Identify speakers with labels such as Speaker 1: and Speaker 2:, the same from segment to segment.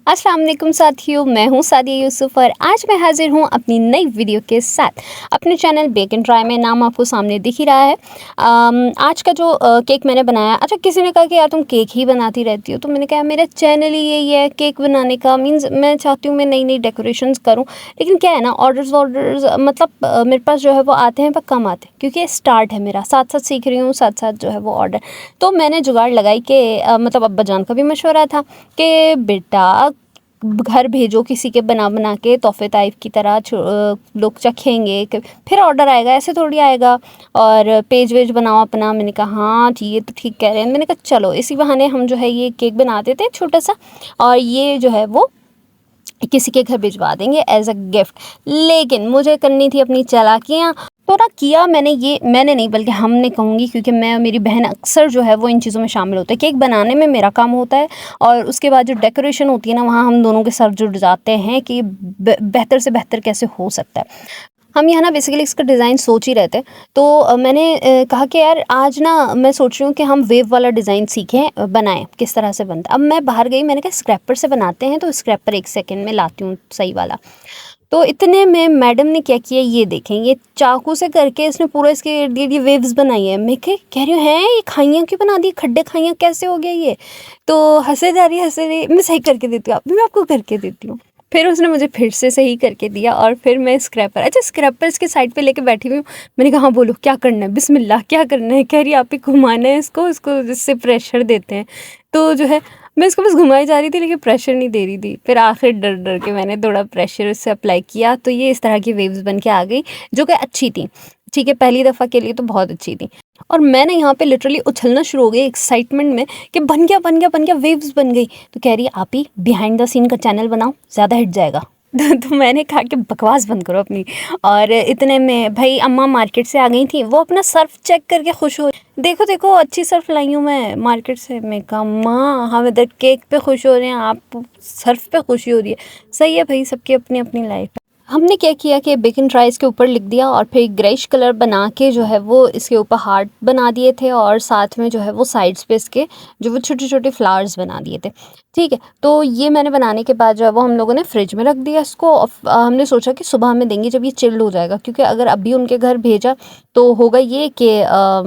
Speaker 1: अस्सलाम वालेकुम साथियों, मैं हूँ सादिया यूसुफ और आज मैं हाजिर हूँ अपनी नई वीडियो के साथ अपने चैनल बेक एंड ट्राई में। नाम आपको सामने दिख ही रहा है। आज का जो केक मैंने बनाया, अच्छा किसी ने कहा कि यार तुम केक ही बनाती रहती हो, तो मैंने कहा मेरा चैनल ही यही है केक बनाने का। मीन्स मैं चाहती हूँ मैं नई नई डेकोरेशंस करूँ, लेकिन क्या है ना, ऑर्डर्स मतलब मेरे पास जो है वो आते हैं पर कम आते हैं, क्योंकि स्टार्ट है मेरा, साथ साथ सीख रही हूँ, साथ साथ जो है वो ऑर्डर। तो मैंने जुगाड़ लगाई कि मतलब अब्बा जान का भी मशवरा था कि बेटा घर भेजो किसी के, बना बना के तोहफे टाइप की तरह लोग चखेंगे, फिर ऑर्डर आएगा, ऐसे थोड़ी आएगा। और पेज वेज बनाओ अपना। मैंने कहा हाँ ठीक, ये तो ठीक कह रहे हैं। मैंने कहा चलो इसी बहाने हम जो है ये केक बना देते हैं छोटा सा, और ये जो है वो किसी के घर भिजवा देंगे एज अ गिफ्ट। लेकिन मुझे करनी थी अपनी चालाकियाँ, तो ना किया मैंने ये, मैंने नहीं बल्कि हमने कहूँगी, क्योंकि मैं और मेरी बहन अक्सर जो है वो इन चीज़ों में शामिल होते हैं। केक बनाने में मेरा काम होता है और उसके बाद जो डेकोरेशन होती है ना, वहाँ हम दोनों के सर जुड़ जाते हैं कि बेहतर से बेहतर कैसे हो सकता है। हम यहाँ ना बेसिकली इसका डिज़ाइन सोच ही रहे थे, तो मैंने कहा कि यार आज ना मैं सोच रही हूँ कि हम वेव वाला डिज़ाइन सीखें, बनाएं किस तरह से बनता है। अब मैं बाहर गई, मैंने कहा स्क्रैपर से बनाते हैं, तो स्क्रैपर 1 सेकंड में लाती हूँ सही वाला। तो इतने में मैडम ने क्या किया, ये देखें, ये चाकू से करके इसने पूरा इसके इर्द गिर्द ये वेव्स बनाई है। मैं कह रही हूँ हैं ये खाइयाँ क्यों बना दी, खड्डे खाइयाँ कैसे हो गया ये। तो हंसे जा रही, हंसे रही। मैं सही करके देती हूँ, अभी मैं आपको करके देती हूँ। फिर उसने मुझे फिर से सही करके दिया और फिर मैं स्क्रैपर, अच्छा स्क्रैपर इसके साइड पे लेके बैठी हुई हूँ। मैंने कहा हाँ बोलो क्या करना है, बिस्मिल्लाह क्या करना है। कह रही आप ही घुमाना है इसको, इसको जिससे प्रेशर देते हैं। तो जो है मैं इसको बस घुमाई जा रही थी, लेकिन प्रेशर नहीं दे रही थी। फिर आखिर डर डर के मैंने थोड़ा प्रेशर इससे अप्लाई किया, तो ये इस तरह की वेव्स बन के आ गई, जो कि अच्छी थी। ठीक है, पहली दफ़ा के लिए तो बहुत अच्छी थी। और मैं ना यहाँ पे लिटरली उछलना शुरू हो गई एक्साइटमेंट में कि बन गया बन गया बन गया, वेव्स बन गई। तो कह रही है आप ही बिहाइंड द सीन का चैनल बनाओ, ज़्यादा हिट जाएगा। तो मैंने कहा कि बकवास बंद करो अपनी। और इतने में भाई अम्मा मार्केट से आ गई थी, वो अपना सर्फ चेक करके खुश हो, देखो देखो अच्छी सर्फ लाई हूँ मैं मार्केट से। मैं कहा अम्मा हम इधर केक पे खुश हो रहे हैं, आप सर्फ पे खुशी हो रही है। सही है भाई, सबकी अपनी अपनी लाइफ है। हमने क्या किया कि बेक एंड ट्राई इसके ऊपर लिख दिया और फिर ग्रेइश कलर बना के जो है वो इसके ऊपर हार्ट बना दिए थे, और साथ में जो है वो साइड्स पे इसके जो वो छोटे छोटे फ्लावर्स बना दिए थे। ठीक है, तो ये मैंने बनाने के बाद जो है वो हम लोगों ने फ्रिज में रख दिया इसको। और हमने सोचा कि सुबह हमें देंगे जब ये चिल्ड हो जाएगा, क्योंकि अगर अभी उनके घर भेजा तो होगा ये कि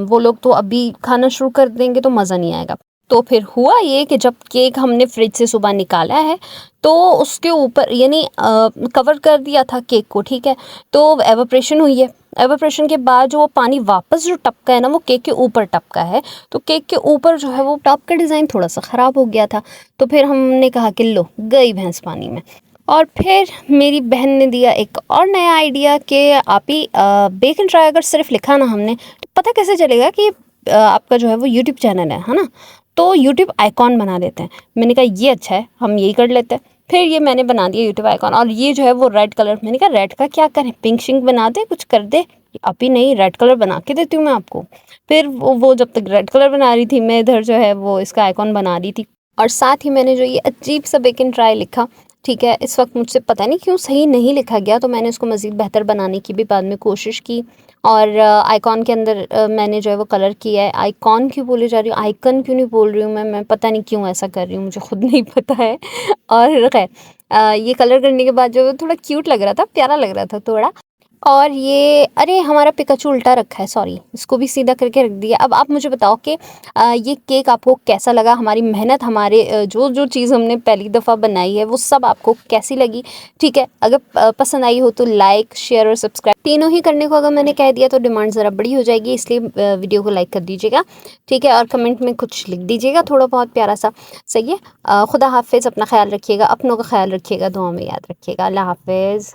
Speaker 1: वो लोग तो अभी खाना शुरू कर देंगे तो मज़ा नहीं आएगा। तो फिर हुआ ये कि जब केक हमने फ्रिज से सुबह निकाला है, तो उसके ऊपर यानी कवर कर दिया था केक को। ठीक है, तो एवापोरेशन हुई है। एवापोरेशन के बाद जो वो पानी वापस जो टपका है ना, वो केक के ऊपर टपका है। तो केक के ऊपर जो है वो टॉप का डिज़ाइन थोड़ा सा ख़राब हो गया था। तो फिर हमने कहा कि लो गई भैंस पानी में। और फिर मेरी बहन ने दिया एक और नया आइडिया कि आप ही बेक एंड ट्राई अगर सिर्फ लिखा ना हमने, तो पता कैसे चलेगा कि आपका जो है वो यूट्यूब चैनल है ना। तो यूट्यूब आइकॉन बना देते हैं। मैंने कहा ये अच्छा है, हम यही कर लेते हैं। फिर ये मैंने बना दिया यूट्यूब आइकॉन, और ये जो है वो रेड कलर। मैंने कहा रेड का क्या करें, पिंक शिंक बना दे, कुछ कर दे। अभी नहीं, रेड कलर बना के देती हूँ मैं आपको। फिर वो जब तक रेड कलर बना रही थी, मैं इधर जो है वो इसका आइकॉन बना रही थी। और साथ ही मैंने जो ये अजीब सा बेक एंड ट्राई लिखा, ठीक है, इस वक्त मुझसे पता नहीं क्यों सही नहीं लिखा गया, तो मैंने उसको मज़ीद बेहतर बनाने की भी बाद में कोशिश की। और आइकॉन के अंदर मैंने जो है वो कलर किया है। आइकॉन क्यों बोली जा रही हूँ, आइकन क्यों नहीं बोल रही हूँ मैं पता नहीं क्यों ऐसा कर रही हूँ, मुझे खुद नहीं पता है। और खैर ये कलर करने के बाद जो है थोड़ा क्यूट लग रहा था, प्यारा लग रहा था थोड़ा। और ये अरे हमारा पिकाचू उल्टा रखा है, सॉरी, इसको भी सीधा करके रख दिया। अब आप मुझे बताओ कि ये केक आपको कैसा लगा, हमारी मेहनत, हमारे जो जो चीज़ हमने पहली दफ़ा बनाई है वो सब आपको कैसी लगी। ठीक है, अगर पसंद आई हो तो लाइक शेयर और सब्सक्राइब तीनों ही करने को अगर मैंने कह दिया तो डिमांड ज़रा बड़ी हो जाएगी, इसलिए वीडियो को लाइक कर दीजिएगा। ठीक है, और कमेंट में कुछ लिख दीजिएगा थोड़ा बहुत प्यारा सा। सही है, खुदा हाफिज़, अपना ख्याल रखिएगा, अपनों का ख्याल रखिएगा, दुआ में याद रखिएगा। अल्लाह हाफिज़।